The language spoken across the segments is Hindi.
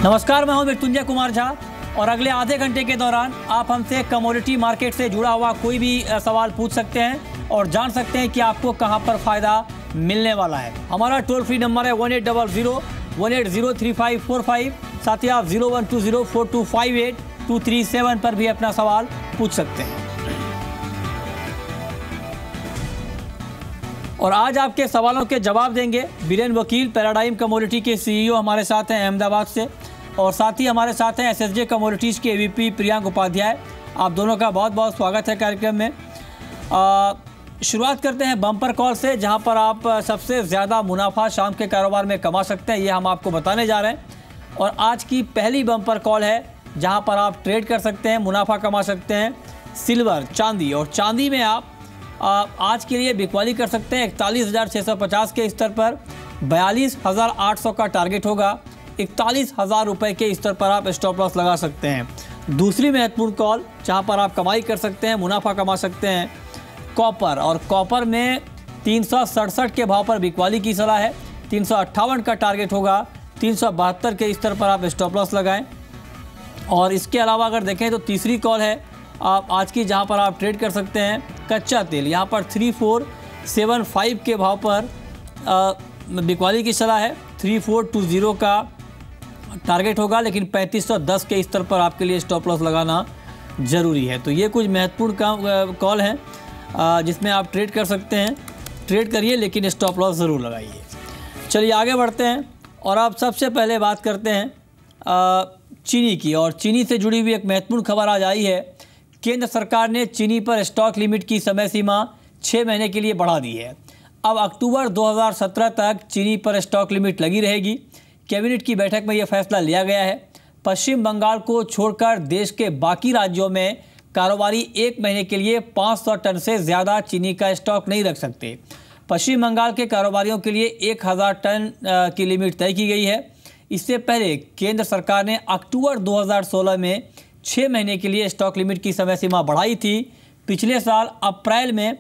नमस्कार, मैं हूं मृत्युंजय कुमार झा और अगले आधे घंटे के दौरान आप हमसे कमोडिटी मार्केट से जुड़ा हुआ कोई भी सवाल पूछ सकते हैं और जान सकते हैं कि आपको कहां पर फ़ायदा मिलने वाला है। हमारा टोल फ्री नंबर है 1800-180-3545। साथ ही आप 0120-4258-237 पर भी अपना सवाल पूछ सकते हैं। और आज आपके सवालों के जवाब देंगे बीरेन वकील, पैराडाइम कमोडिटी के CEO हमारे साथ हैं अहमदाबाद से, और साथ ही हमारे साथ हैं SSJ कमोडिटीज़ के AVP प्रियांक उपाध्याय। आप दोनों का बहुत बहुत स्वागत है कार्यक्रम में। शुरुआत करते हैं बम्पर कॉल से, जहां पर आप सबसे ज़्यादा मुनाफा शाम के कारोबार में कमा सकते हैं, ये हम आपको बताने जा रहे हैं। और आज की पहली बम्पर कॉल है जहां पर आप ट्रेड कर सकते हैं, मुनाफा कमा सकते हैं सिल्वर, चांदी। और चांदी में आप आज के लिए बिकवाली कर सकते हैं 41,650 के स्तर पर। 42,800 का टारगेट होगा। 41,000 रुपये के स्तर पर आप स्टॉप लॉस लगा सकते हैं। दूसरी महत्वपूर्ण कॉल जहां पर आप कमाई कर सकते हैं, मुनाफा कमा सकते हैं, कॉपर। और कॉपर में 367 के भाव पर बिकवाली की सलाह है। 358 का टारगेट होगा। 372 के स्तर पर आप स्टॉप लॉस लगाएं। और इसके अलावा अगर देखें तो तीसरी कॉल है आप आज की, जहां पर आप ट्रेड कर सकते हैं कच्चा तेल। यहां पर 3475 के भाव पर बिकवाली की सलाह है। 3420 का टारगेट होगा, लेकिन 3510 के स्तर पर आपके लिए स्टॉप लॉस लगाना ज़रूरी है। तो ये कुछ महत्वपूर्ण कॉल हैं जिसमें आप ट्रेड कर सकते हैं। ट्रेड करिए, लेकिन स्टॉप लॉस ज़रूर लगाइए। चलिए आगे बढ़ते हैं और अब सबसे पहले बात करते हैं चीनी की। और चीनी से जुड़ी हुई एक महत्वपूर्ण खबर आज आई है। केंद्र सरकार ने चीनी पर स्टॉक लिमिट की समय सीमा 6 महीने के लिए बढ़ा दी है। अब अक्टूबर 2017 तक चीनी पर स्टॉक लिमिट लगी रहेगी। कैबिनेट की बैठक में यह फैसला लिया गया है। पश्चिम बंगाल को छोड़कर देश के बाकी राज्यों में कारोबारी 1 महीने के लिए 500 टन से ज़्यादा चीनी का स्टॉक नहीं रख सकते। पश्चिम बंगाल के कारोबारियों के लिए 1000 टन की लिमिट तय की गई है। इससे पहले केंद्र सरकार ने अक्टूबर 2016 में 6 महीने के लिए स्टॉक लिमिट की समय सीमा बढ़ाई थी। पिछले साल अप्रैल में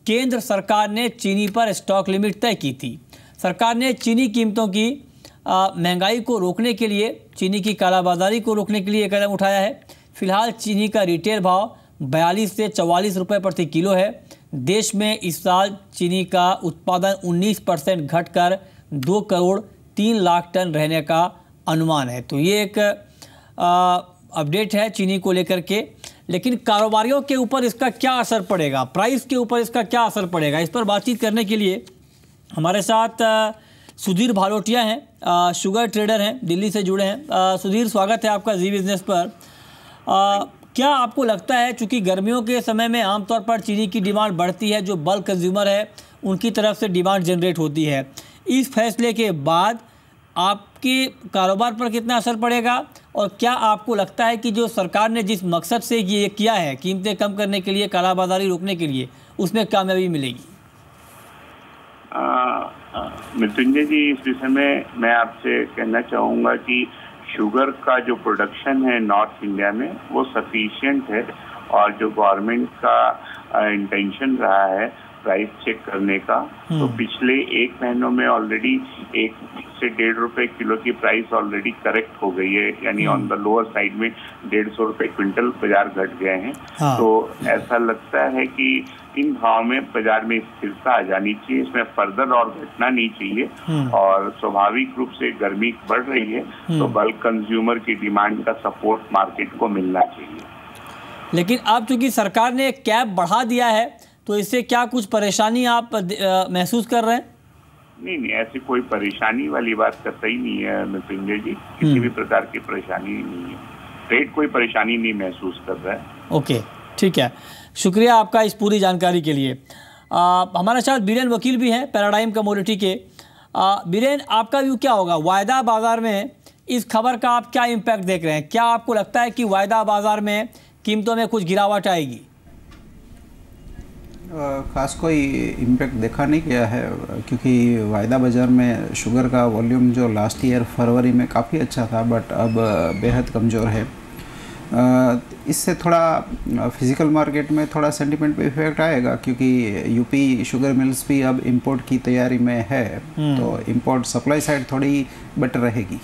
केंद्र सरकार ने चीनी पर स्टॉक लिमिट तय की थी। सरकार ने चीनी कीमतों की महंगाई को रोकने के लिए, चीनी की कालाबाजारी को रोकने के लिए कदम उठाया है। फिलहाल चीनी का रिटेल भाव 42 से 44 रुपये प्रति किलो है। देश में इस साल चीनी का उत्पादन 19% घटकर 2 करोड़ 3 लाख टन रहने का अनुमान है। तो ये एक अपडेट है चीनी को लेकर के। लेकिन कारोबारियों के ऊपर इसका क्या असर पड़ेगा, प्राइस के ऊपर इसका क्या असर पड़ेगा, इस पर बातचीत करने के लिए हमारे साथ सुधीर भालोटिया हैं, शुगर ट्रेडर हैं, दिल्ली से जुड़े हैं। सुधीर, स्वागत है आपका जी बिजनेस पर। क्या आपको लगता है, चूँकि गर्मियों के समय में आमतौर पर चीनी की डिमांड बढ़ती है, जो बल्क कंज्यूमर है उनकी तरफ से डिमांड जनरेट होती है, इस फैसले के बाद आपके कारोबार पर कितना असर पड़ेगा? और क्या आपको लगता है कि जो सरकार ने जिस मकसद से ये किया है, कीमतें कम करने के लिए, कालाबाजारी रोकने के लिए, उसमें कामयाबी मिलेगी? मृत्युंजय जी, इस विषय में मैं आपसे कहना चाहूँगा कि शुगर का जो प्रोडक्शन है नॉर्थ इंडिया में वो सफिशिएंट है। और जो गवर्नमेंट का इंटेंशन रहा है प्राइस चेक करने का, तो पिछले 1 महीनों में ऑलरेडी 1 से 1.5 रुपए किलो की प्राइस ऑलरेडी करेक्ट हो गई है। यानी ऑन द लोअर साइड में 150 रुपए क्विंटल बाजार घट गए हैं। तो ऐसा लगता है कि इन भाव में बाजार में स्थिरता आ जानी चाहिए, इसमें फर्दर और घटना नहीं चाहिए। और स्वाभाविक रूप से गर्मी बढ़ रही है, तो बल्क कंज्यूमर की डिमांड का सपोर्ट मार्केट को मिलना चाहिए। लेकिन अब चूंकि सरकार ने कैप बढ़ा दिया है, तो इससे क्या कुछ परेशानी आप महसूस कर रहे हैं? नहीं, ऐसी कोई परेशानी वाली बात कतई नहीं है मृत्युंजय जी। किसी भी प्रकार की परेशानी नहीं है। ट्रेड कोई परेशानी नहीं महसूस कर रहा है। ओके, ठीक है, शुक्रिया आपका इस पूरी जानकारी के लिए। हमारे साथ बीरेन वकील भी हैं, पैराडाइम कमोडिटी के। बीरेन, आपका व्यू क्या होगा? वायदा बाजार में इस खबर का आप क्या इम्पैक्ट देख रहे हैं? क्या आपको लगता है कि वायदा बाजार में कीमतों में कुछ गिरावट आएगी? खास कोई इम्पैक्ट देखा नहीं गया है, क्योंकि वायदा बाज़ार में शुगर का वॉल्यूम जो लास्ट ईयर फरवरी में काफ़ी अच्छा था, बट अब बेहद कमज़ोर है। इससे थोड़ा फिज़िकल मार्केट में थोड़ा सेंटिमेंट पे इफेक्ट आएगा, क्योंकि यूपी शुगर मिल्स भी अब इंपोर्ट की तैयारी में है, तो इंपोर्ट सप्लाई साइड थोड़ी बेटर रहेगी।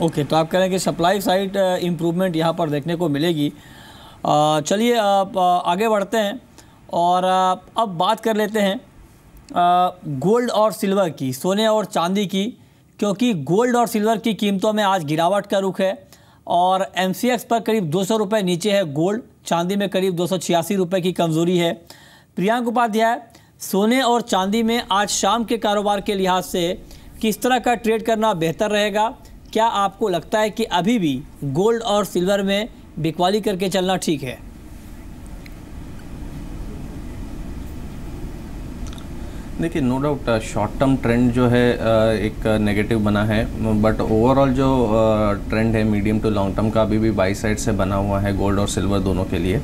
ओके, तो आप कह रहे हैं कि सप्लाई साइड इम्प्रूवमेंट यहाँ पर देखने को मिलेगी। चलिए आगे बढ़ते हैं और अब बात कर लेते हैं गोल्ड और सिल्वर की, सोने और चांदी की, क्योंकि गोल्ड और सिल्वर की कीमतों में आज गिरावट का रुख है और MCX पर करीब 200 रुपये नीचे है गोल्ड, चांदी में करीब 286 रुपये की कमज़ोरी है। प्रियांक उपाध्याय, सोने और चांदी में आज शाम के कारोबार के लिहाज से किस तरह का ट्रेड करना बेहतर रहेगा? क्या आपको लगता है कि अभी भी गोल्ड और सिल्वर में बिकवाली करके चलना ठीक है? देखिए, no doubt short term trend जो है एक नेगेटिव बना है, बट ओवरऑल जो ट्रेंड है मीडियम टू लॉन्ग टर्म का अभी भी बाई साइड से बना हुआ है गोल्ड और सिल्वर दोनों के लिए।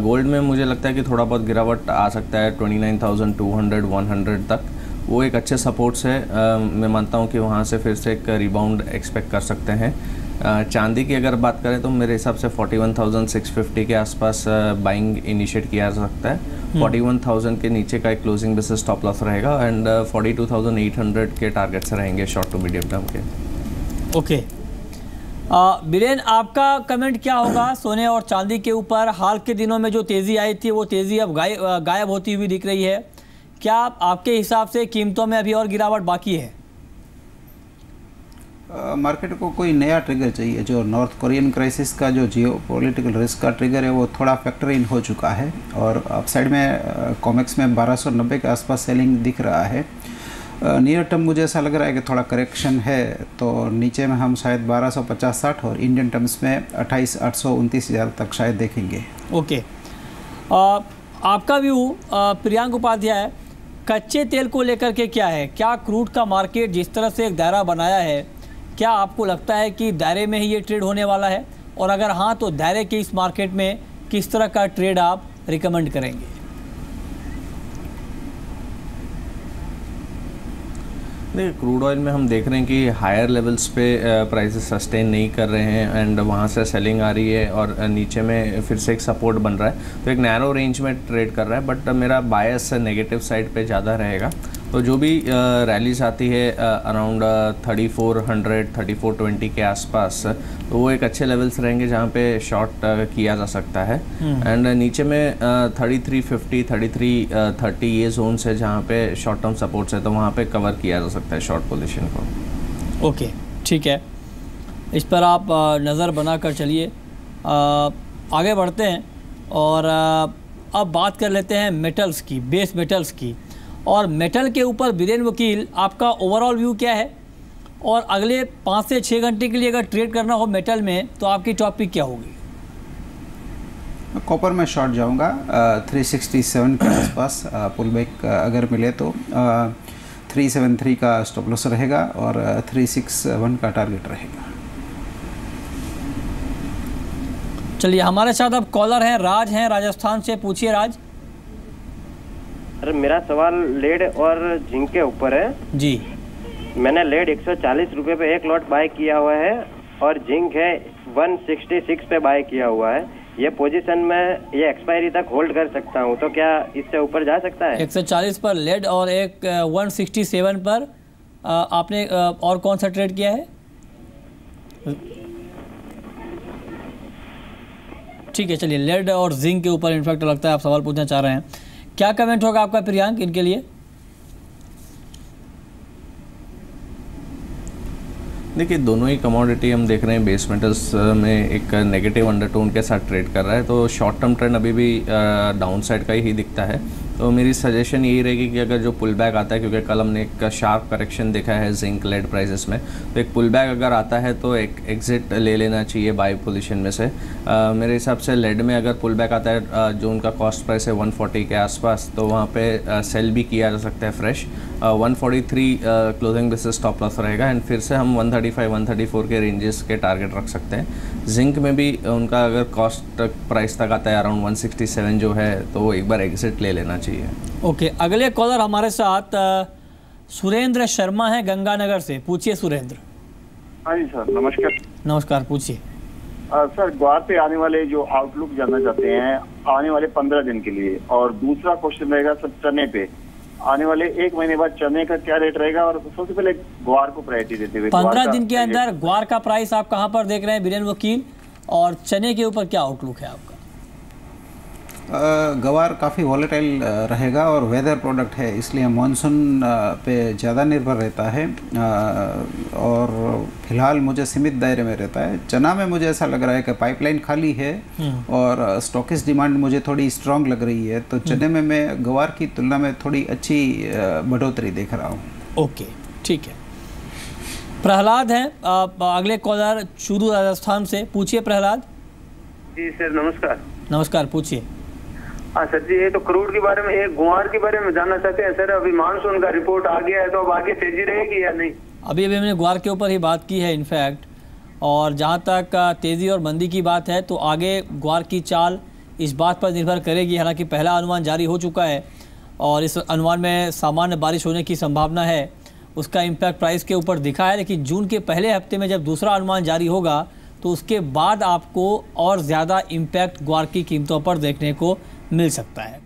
गोल्ड में मुझे लगता है कि थोड़ा बहुत गिरावट आ सकता है 29,200 100 तक, वो एक अच्छे सपोर्ट्स है। मैं मानता हूँ कि वहाँ से फिर से एक रिबाउंड एक्सपेक्ट कर सकते हैं। चांदी की अगर बात करें तो मेरे हिसाब से 41,650 के आसपास बाइंग इनिशिएट किया जा सकता है। 41,000 के नीचे का एक क्लोजिंग बेसिस स्टॉप लॉस रहेगा एंड 42,800 के टारगेट्स रहेंगे शॉर्ट टू मीडियम टर्म के। ओके, बीरेन, आपका कमेंट क्या होगा सोने और चांदी के ऊपर? हाल के दिनों में जो तेज़ी आई थी वो तेज़ी अब गायब होती हुई दिख रही है। क्या आपके हिसाब से कीमतों में अभी और गिरावट बाकी है? मार्केट को कोई नया ट्रिगर चाहिए। जो नॉर्थ कोरियन क्राइसिस का जो जियोपॉलिटिकल रिस्क का ट्रिगर है वो थोड़ा फैक्टर इन हो चुका है और अपसाइड में कॉमेक्स में 1290 के आसपास सेलिंग दिख रहा है। नियर टर्म मुझे ऐसा लग रहा है कि थोड़ा करेक्शन है, तो नीचे में हम शायद 1250-60 और इंडियन टर्म्स में 28,829 तक शायद देखेंगे। ओके, आपका व्यू प्रियांक उपाध्याय कच्चे तेल को लेकर के क्या है? क्या क्रूड का मार्केट जिस तरह से एक दायरा बनाया है, क्या आपको लगता है कि दायरे में ही ये ट्रेड होने वाला है? और अगर हाँ, तो दायरे के इस मार्केट में किस तरह का ट्रेड आप रिकमेंड करेंगे? देखिए, क्रूड ऑयल में हम देख रहे हैं कि हायर लेवल्स पे प्राइसेस सस्टेन नहीं कर रहे हैं एंड वहाँ से सेलिंग आ रही है और नीचे में फिर से एक सपोर्ट बन रहा है, तो एक नैरो रेंज में ट्रेड कर रहा है। बट मेरा बायस नेगेटिव साइड पे ज़्यादा रहेगा। तो जो भी रैलीज आती है अराउंड 3400 3420 के आसपास, तो वो एक अच्छे लेवल्स रहेंगे जहाँ पे शॉर्ट किया जा सकता है। एंड नीचे में 3350 3330 ये जोन्स है जहाँ पे शॉर्ट टर्म सपोर्ट्स है, तो वहाँ पे कवर किया जा सकता है शॉर्ट पोजीशन को। ओके, ठीक है, इस पर आप नज़र बना कर चलिए। आगे बढ़ते हैं और अब बात कर लेते हैं मेटल्स की, बेस मेटल्स की। और मेटल के ऊपर बीरेन वकील, आपका ओवरऑल व्यू क्या है? और अगले 5 से 6 घंटे के लिए अगर ट्रेड करना हो मेटल में तो आपकी टॉपिक क्या होगी? कॉपर में शॉर्ट जाऊंगा 367 के आसपास। पुल बैक अगर मिले तो 373 का स्टॉप लॉस रहेगा और 361 का टारगेट रहेगा। चलिए, हमारे साथ अब कॉलर हैं, राज हैं राजस्थान से। पूछिए राज। सर, मेरा सवाल लेड और जिंक के ऊपर है जी। मैंने लेड 140 रुपये पे एक लॉट बाय किया हुआ है और जिंक है 166 पे बाय किया हुआ है। ये पोजीशन में ये एक्सपायरी तक होल्ड कर सकता हूँ, तो क्या इससे ऊपर जा सकता है? 140 पर लेड और एक 167 पर आपने और कौन सा ट्रेड किया है? ठीक है, चलिए, लेड और जिंक के ऊपर इनफैक्ट लगता है आप सवाल पूछना चाह रहे हैं। क्या कमेंट होगा आपका प्रियांक इनके लिए? देखिए, दोनों ही कमोडिटी हम देख रहे हैं बेस मेटल्स में एक नेगेटिव अंडरटोन के साथ ट्रेड कर रहा है, तो शॉर्ट टर्म ट्रेंड अभी भी डाउन साइड का ही दिखता है। तो मेरी सजेशन यही रहेगी कि अगर जो पुल बैक आता है, क्योंकि कल हमने एक शार्प करेक्शन देखा है जिंक लेड प्राइसेस में, तो एक पुल बैक अगर आता है तो एक एग्जिट ले लेना चाहिए बाय पोजीशन में से। मेरे हिसाब से लेड में अगर पुल बैक आता है जो उनका कॉस्ट प्राइस है 140 के आसपास, तो वहाँ पे सेल भी किया जा सकता है fresh. 143 closing basis stop loss रहेगा एंड फिर से हम 135 134 के रेंजेस के टारगेट रख सकते हैं। जिंक में भी उनका अगर कॉस्ट प्राइस तक आता है अराउंड 167 जो है, तो एक बार एग्जिट ले लेना चाहिए। ओके, अगले कॉलर हमारे साथ सुरेंद्र शर्मा है गंगानगर से। पूछिए सुरेंद्र। हाँ जी सर, नमस्कार। नमस्कार, पूछिए। सर, ग्वार पे आने वाले जो आउटलुक जानना चाहते हैं आने वाले 15 दिन के लिए, और दूसरा क्वेश्चन रहेगा सर चने पे आने वाले 1 महीने बाद चने का क्या रेट रहेगा, और सबसे पहले ग्वार को प्रायोरिटी देते हुए 15 दिन के अंदर ग्वार का प्राइस आप कहां पर देख रहे हैं बीरेन वकील, और चने के ऊपर क्या आउटलुक है आपका? गवार काफ़ी वॉलेटाइल रहेगा और वेदर प्रोडक्ट है, इसलिए मानसून पे ज़्यादा निर्भर रहता है और फिलहाल मुझे सीमित दायरे में रहता है। चना में मुझे ऐसा लग रहा है कि पाइपलाइन खाली है और स्टॉकिस डिमांड मुझे थोड़ी स्ट्रांग लग रही है, तो चने में मैं गवार की तुलना में थोड़ी अच्छी बढ़ोतरी देख रहा हूँ। ओके, ठीक है। प्रहलाद हैं अगले कॉलर चूरू राजस्थान से, पूछिए प्रहलाद। जी सर नमस्कार। नमस्कार, पूछिए। हाँ सर जी, ये तो क्रूड के बारे में, एक गुआर के बारे में जानना चाहते हैं सर। अभी मानसून का रिपोर्ट आ गया है तो अब आगे तेजी रहेगी या नहीं? अभी हमने ग्वार के ऊपर ही बात की है इनफैक्ट, और जहाँ तक तेज़ी और मंदी की बात है तो आगे ग्वार की चाल इस बात पर निर्भर करेगी। हालांकि पहला अनुमान जारी हो चुका है और इस अनुमान में सामान्य बारिश होने की संभावना है, उसका इम्पैक्ट प्राइस के ऊपर दिखा है। लेकिन जून के पहले हफ्ते में जब दूसरा अनुमान जारी होगा तो उसके बाद आपको और ज़्यादा इम्पैक्ट ग्वार की कीमतों पर देखने को मिल सकता है।